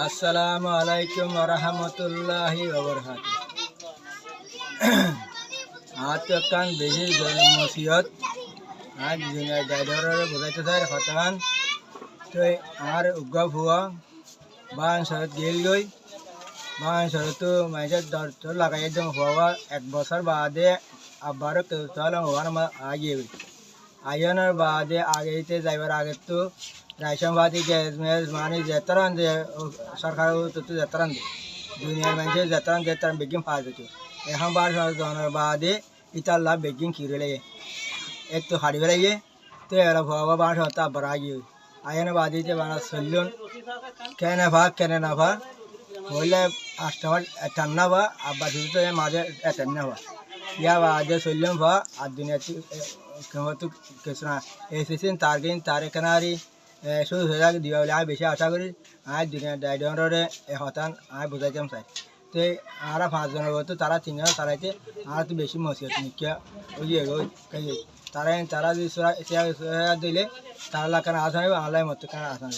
আসসালামু আলাইকুম রহমতুল্লাহি আজ তো কান বেশি মসিয়ত আজ দুনিয়া ড্রাইভারের বোঝাইতে চাই হতান তো আমার উগ্র ভুয়া বান শরৎ গেল লই বান শরৎ মাইজের দর লাগাই একদম হওয়া 1 বছর বাদে আবারও কেউ তাহলে হওয়ার আগে আয়নের বাদে আগেতে যাইবার আগে তো রাইসনবাদী গ্যাস ম্যাস মানে যেতারান যে সরকার তো যেতারান দুনিয়ার মানুষের যেতারান যে তার বেগিং পাওয়া যেত এখন জনের বাদে ইতার লাভ বেগিং খিরে লাগে একটু হারিয়ে লাগে তো এরা ভবা বাস হতো আবার আগে আয়নের বাদিতে বানা চললুন কেনে না ভা হইলে 8টা ঠান্না ভা আব্বা শুধু মাঝে ঠান্না ভা ইয়া বাদে চললুন ভা আর দুনিয়া তো কিছু না এসেছেন তারে কেনারি শুধু হয়ে যাক দিবা বলে আমি বেশি আশা করি আর দুনিয়া ড্রাইভারে হতান আমি বোঝাইতাম চাই তো আর 5 জনের তো তারা 3 জন চালাইতে আর তো বেশি মসিয়ত নিকিয়া ওই তারা যদি দিলে তারা কেন আসান আল্লাহ মতো কেন আসান